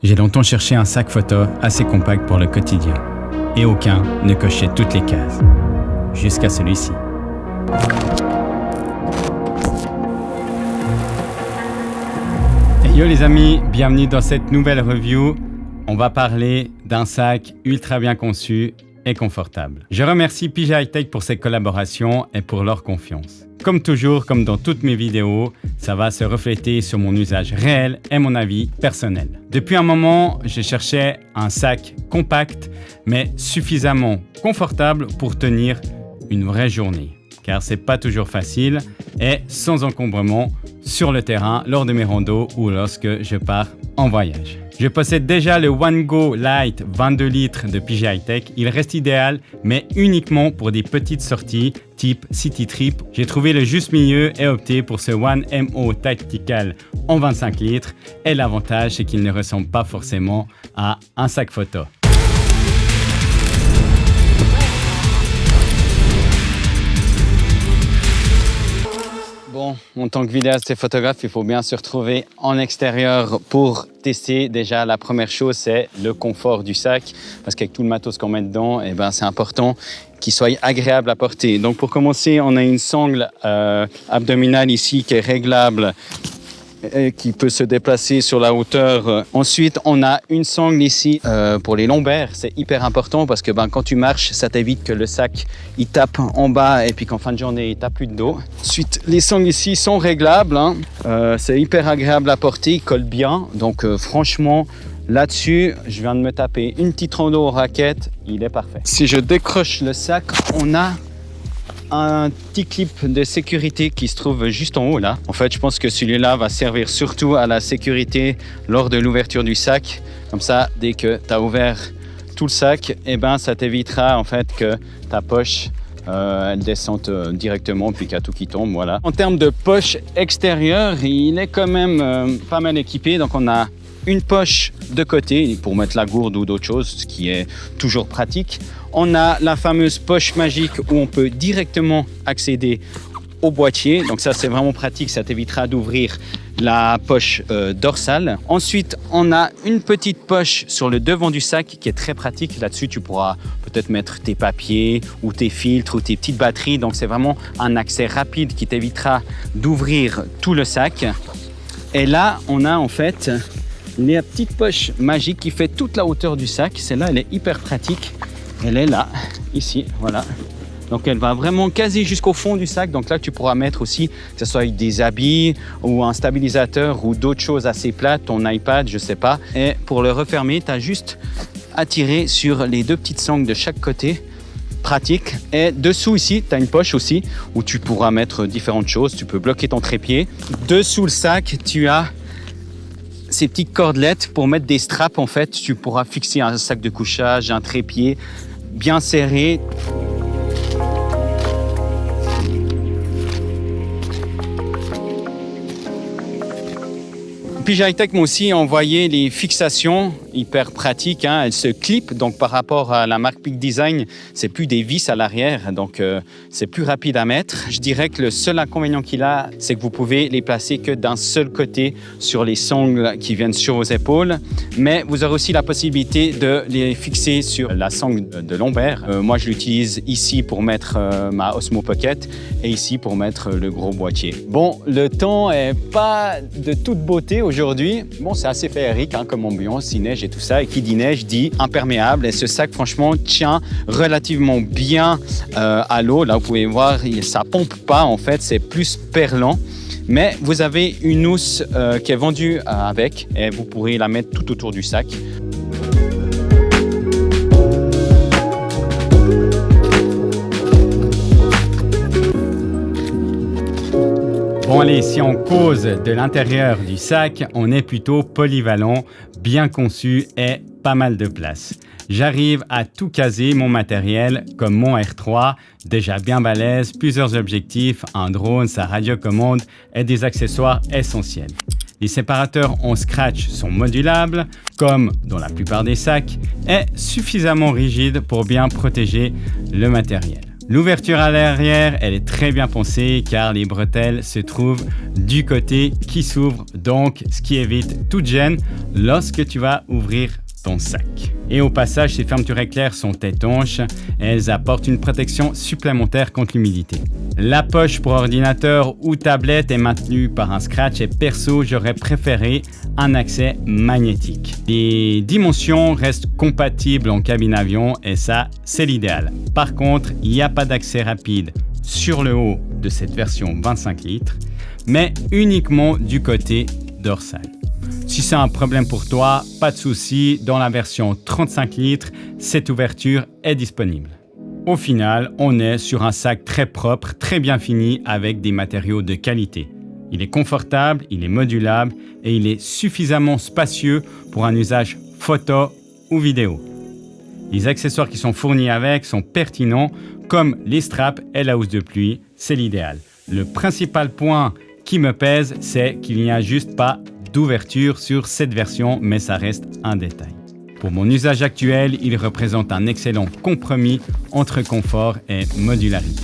J'ai longtemps cherché un sac photo assez compact pour le quotidien. Et aucun ne cochait toutes les cases. Jusqu'à celui-ci. Yo les amis, bienvenue dans cette nouvelle review. On va parler d'un sac ultra bien conçu et confortable. Je remercie PJ High-Tech pour ses collaborations et pour leur confiance. Comme toujours, comme dans toutes mes vidéos, ça va se refléter sur mon usage réel et mon avis personnel. Depuis un moment, je cherchais un sac compact, mais suffisamment confortable pour tenir une vraie journée. Car c'est pas toujours facile et sans encombrement sur le terrain lors de mes randos ou lorsque je pars en voyage. Je possède déjà le OneGo Lite 22 litres de PJ High-Tech. Il reste idéal, mais uniquement pour des petites sorties type City Trip. J'ai trouvé le juste milieu et opté pour ce One MO Tactical en 25 litres. Et l'avantage, c'est qu'il ne ressemble pas forcément à un sac photo. Bon, en tant que vidéaste et photographe, il faut bien se retrouver en extérieur pour tester. Déjà, la première chose, c'est le confort du sac. Parce qu'avec tout le matos qu'on met dedans, c'est important qu'il soit agréable à porter. Donc, pour commencer, on a une sangle abdominale ici qui est réglable et qui peut se déplacer sur la hauteur. Ensuite, on a une sangle ici pour les lombaires. C'est hyper important parce que quand tu marches, ça t'évite que le sac il tape en bas et puis qu'en fin de journée, il tape plus de dos. Ensuite, les sangles ici sont réglables. C'est hyper agréable à porter, ils collent bien. Donc franchement, là-dessus, je viens de me taper une petite rando aux raquettes. Il est parfait. Si je décroche le sac, on a un petit clip de sécurité qui se trouve juste en haut là. En fait, je pense que celui-là va servir surtout à la sécurité lors de l'ouverture du sac. Comme ça, dès que tu as ouvert tout le sac, ça t'évitera en fait que ta poche elle descende directement puis qu'il y a tout qui tombe. Voilà. En termes de poche extérieure, il est quand même pas mal équipé. Donc on a une poche de côté pour mettre la gourde ou d'autres choses, ce qui est toujours pratique. On a la fameuse poche magique où on peut directement accéder au boîtier. Donc ça, c'est vraiment pratique. Ça t'évitera d'ouvrir la poche dorsale. Ensuite, on a une petite poche sur le devant du sac qui est très pratique. Là-dessus, tu pourras peut-être mettre tes papiers ou tes filtres ou tes petites batteries. Donc c'est vraiment un accès rapide qui t'évitera d'ouvrir tout le sac. Et là, on a en fait la petite poche magique qui fait toute la hauteur du sac. Celle-là, elle est hyper pratique. Elle est là, ici, voilà. Donc, elle va vraiment quasi jusqu'au fond du sac. Donc là, tu pourras mettre aussi, que ce soit des habits ou un stabilisateur ou d'autres choses assez plates, ton iPad, je sais pas. Et pour le refermer, tu as juste à tirer sur les deux petites sangles de chaque côté. Pratique. Et dessous ici, tu as une poche aussi où tu pourras mettre différentes choses. Tu peux bloquer ton trépied. Dessous le sac, tu as ces petites cordelettes pour mettre des straps. En fait, tu pourras fixer un sac de couchage, un trépied bien serré. PJ High-Tech m'a aussi envoyé les fixations hyper pratiques. Elles se clipent. Donc, par rapport à la marque Peak Design, c'est plus des vis à l'arrière. Donc, c'est plus rapide à mettre. Je dirais que le seul inconvénient qu'il a, c'est que vous pouvez les placer que d'un seul côté sur les sangles qui viennent sur vos épaules. Mais vous aurez aussi la possibilité de les fixer sur la sangle de lombaire. Moi, je l'utilise ici pour mettre ma Osmo Pocket et ici pour mettre le gros boîtier. Bon, le temps est pas de toute beauté aujourd'hui. Bon, c'est assez féerique comme ambiance, il neige et tout ça. Et qui dit neige dit imperméable. Et ce sac, franchement, tient relativement bien à l'eau. Là, vous pouvez voir, ça pompe pas en fait, c'est plus perlant. Mais vous avez une housse qui est vendue avec et vous pourrez la mettre tout autour du sac. Bon allez, si on cause de l'intérieur du sac, on est plutôt polyvalent, bien conçu et pas mal de place. J'arrive à tout caser mon matériel comme mon R3, déjà bien balèze, plusieurs objectifs, un drone, sa radiocommande et des accessoires essentiels. Les séparateurs en scratch sont modulables, comme dans la plupart des sacs, et suffisamment rigides pour bien protéger le matériel. L'ouverture à l'arrière, elle est très bien pensée car les bretelles se trouvent du côté qui s'ouvre, donc ce qui évite toute gêne lorsque tu vas ouvrir ton sac. Et au passage, ces fermetures éclairs sont étanches et elles apportent une protection supplémentaire contre l'humidité. La poche pour ordinateur ou tablette est maintenue par un scratch et perso, j'aurais préféré un accès magnétique. Les dimensions restent compatibles en cabine avion et ça, c'est l'idéal. Par contre, il n'y a pas d'accès rapide sur le haut de cette version 25 litres, mais uniquement du côté dorsal. Si c'est un problème pour toi, pas de souci, dans la version 35 litres, cette ouverture est disponible. Au final, on est sur un sac très propre, très bien fini avec des matériaux de qualité. Il est confortable, il est modulable et il est suffisamment spacieux pour un usage photo ou vidéo. Les accessoires qui sont fournis avec sont pertinents, comme les straps et la housse de pluie, c'est l'idéal. Le principal point qui me pèse, c'est qu'il n'y a juste pas d'ouverture sur cette version, mais ça reste un détail. Pour mon usage actuel, il représente un excellent compromis entre confort et modularité.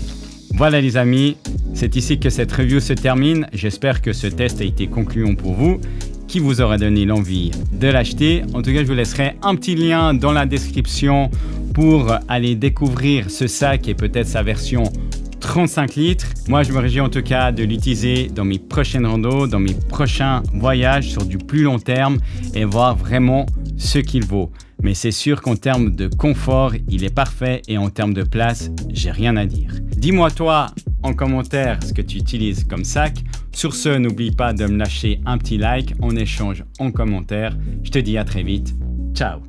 Voilà les amis, c'est ici que cette review se termine. J'espère que ce test a été concluant pour vous, qui vous aura donné l'envie de l'acheter. En tout cas, je vous laisserai un petit lien dans la description pour aller découvrir ce sac et peut-être sa version 35 litres. Moi, je me réjouis en tout cas de l'utiliser dans mes prochaines randos, dans mes prochains voyages sur du plus long terme et voir vraiment ce qu'il vaut. Mais c'est sûr qu'en termes de confort, il est parfait et en termes de place, j'ai rien à dire. Dis-moi toi en commentaire ce que tu utilises comme sac. Sur ce, n'oublie pas de me lâcher un petit like en échange en commentaire. Je te dis à très vite. Ciao!